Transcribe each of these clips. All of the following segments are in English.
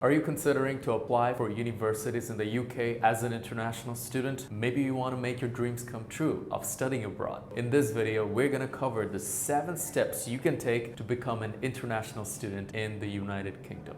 Are you considering to apply for universities in the UK as an international student? Maybe you want to make your dreams come true of studying abroad. In this video, we're going to cover the 7 steps you can take to become an international student in the United Kingdom.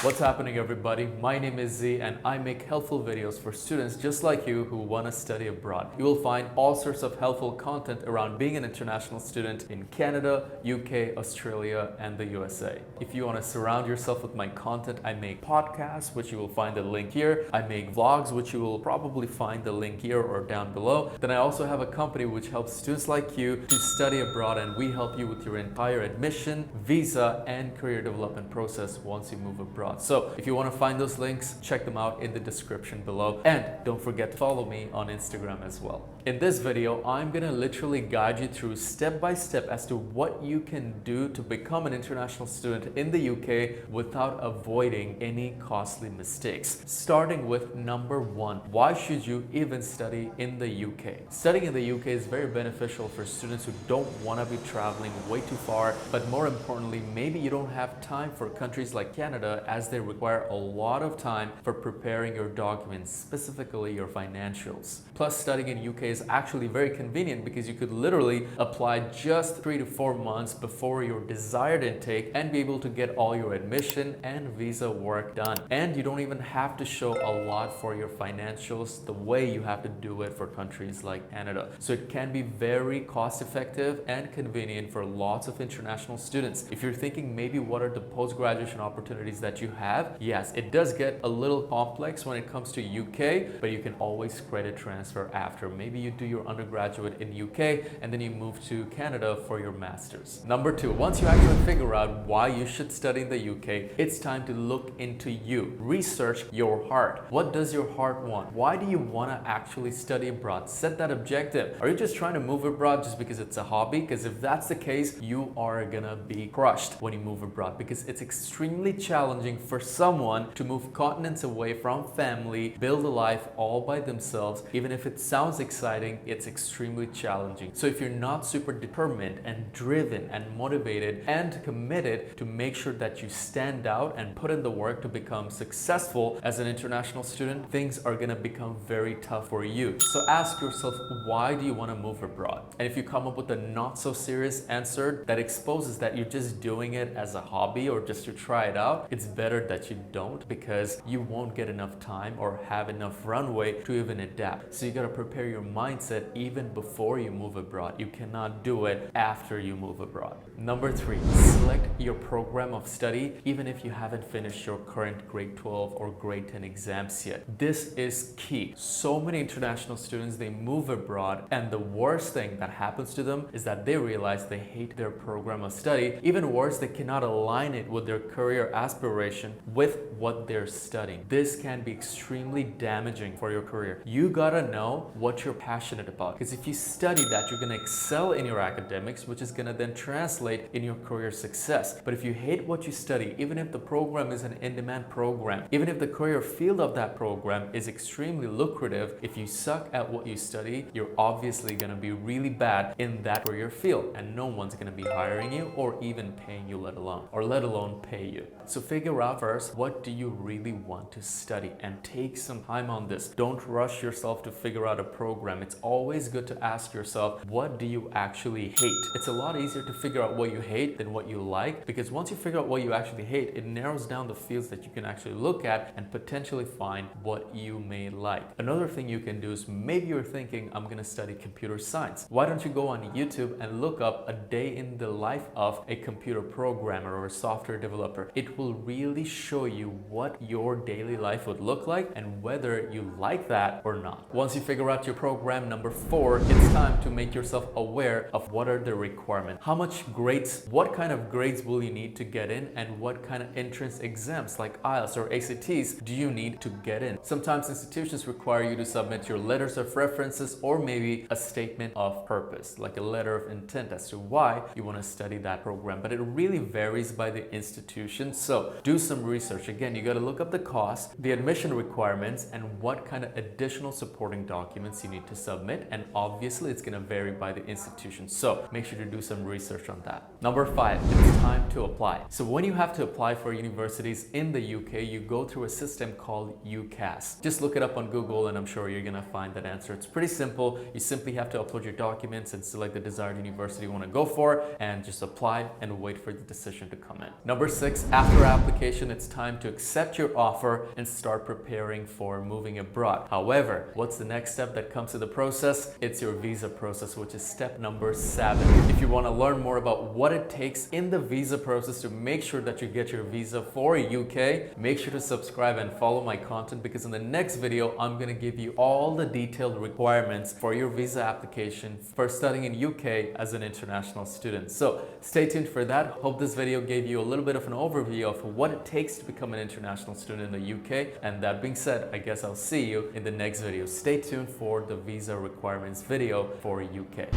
What's happening, everybody? My name is Z and I make helpful videos for students just like you who want to study abroad. You will find all sorts of helpful content around being an international student in Canada, UK, Australia, and the USA. If you want to surround yourself with my content, I make podcasts, which you will find the link here. I make vlogs, which you will probably find the link here or down below. Then I also have a company which helps students like you to study abroad, and we help you with your entire admission, visa, and career development process once you move abroad. So if you want to find those links, check them out in the description below. And don't forget to follow me on Instagram as well. In this video, I'm going to literally guide you through step by step as to what you can do to become an international student in the UK without avoiding any costly mistakes. Starting with number 1, why should you even study in the UK? Studying in the UK is very beneficial for students who don't want to be traveling way too far, but more importantly, maybe you don't have time for countries like Canada, as they require a lot of time for preparing your documents, specifically your financials. Plus, studying in UK is actually very convenient because you could literally apply just 3 to 4 months before your desired intake and be able to get all your admission and visa work done. And you don't even have to show a lot for your financials the way you have to do it for countries like Canada. So it can be very cost effective and convenient for lots of international students. If you're thinking maybe what are the post-graduation opportunities that you have, yes, it does get a little complex when it comes to UK, but you can always credit transfer after. Maybe you do your undergraduate in UK and then you move to Canada for your master's. Number 2, once you actually figure out why you should study in the UK, it's time to look into you. Research your heart. What does your heart want? Why do you want to actually study abroad? Set that objective. Are you just trying to move abroad just because it's a hobby? Because if that's the case, you are gonna be crushed when you move abroad, because it's extremely challenging for someone to move continents away from family, build a life all by themselves. Even if it sounds exciting, it's extremely challenging. So if you're not super determined and driven and motivated and committed to make sure that you stand out and put in the work to become successful as an international student, things are gonna become very tough for you. So ask yourself, why do you want to move abroad? And if you come up with a not so serious answer that exposes that you're just doing it as a hobby or just to try it out, it's better that you don't, because you won't get enough time or have enough runway to even adapt. So you got to prepare your mindset even before you move abroad. You cannot do it after you move abroad. Number 3, select your program of study even if you haven't finished your current grade 12 or grade 10 exams yet. This is key. So many international students, they move abroad, and the worst thing that happens to them is that they realize they hate their program of study. Even worse, they cannot align it with their career aspiration with what they're studying. This can be extremely damaging for your career. You gotta know what you're passionate about, because if you study that, you're gonna excel in your academics, which is gonna then translate in your career success. But if you hate what you study, even if the program is an in-demand program, even if the career field of that program is extremely lucrative, if you suck at what you study, you're obviously gonna be really bad in that career field, and no one's gonna be hiring you or even paying you, let alone pay you. So figure out first, what do you really want to study, and take some time on this. Don't rush yourself to figure out a program. It's always good to ask yourself, what do you actually hate? It's a lot easier to figure out what you hate than what you like, because once you figure out what you actually hate, it narrows down the fields that you can actually look at and potentially find what you may like. Another thing you can do is, maybe you're thinking, I'm gonna study computer science. Why don't you go on YouTube and look up a day in the life of a computer programmer or a software developer? It will really show you what your daily life would look like and whether you like that or not. Once you figure out your program, number 4, it's time to make yourself aware of what are the requirements. How much grades, what kind of grades will you need to get in, and what kind of entrance exams like IELTS or ACTs do you need to get in? Sometimes institutions require you to submit your letters of references or maybe a statement of purpose, like a letter of intent as to why you want to study that program. But it really varies by the institution. So do some research. Again, you got to look up the cost, the admission requirements, and what kind of additional supporting documents you need to submit, and obviously it's going to vary by the institution. So make sure to do some research on that. Number 5, it's time to apply. So when you have to apply for universities in the UK, you go through a system called UCAS. Just look it up on Google and I'm sure you're going to find that answer. It's pretty simple. You simply have to upload your documents and select the desired university you want to go for and just apply and wait for the decision to come in. Number 6, after application, it's time to accept your offer and start preparing for moving abroad. However, what's the next step that comes to the process? It's your visa process, which is step number 7. If you want to learn more about what it takes in the visa process to make sure that you get your visa for UK, make sure to subscribe and follow my content, because in the next video, I'm going to give you all the detailed requirements for your visa application for studying in UK as an international student. So stay tuned for that. Hope this video gave you a little bit of an overview of what it takes to become an international student in the UK. And that being said, I guess I'll see you in the next video. Stay tuned for the visa requirements video for UK.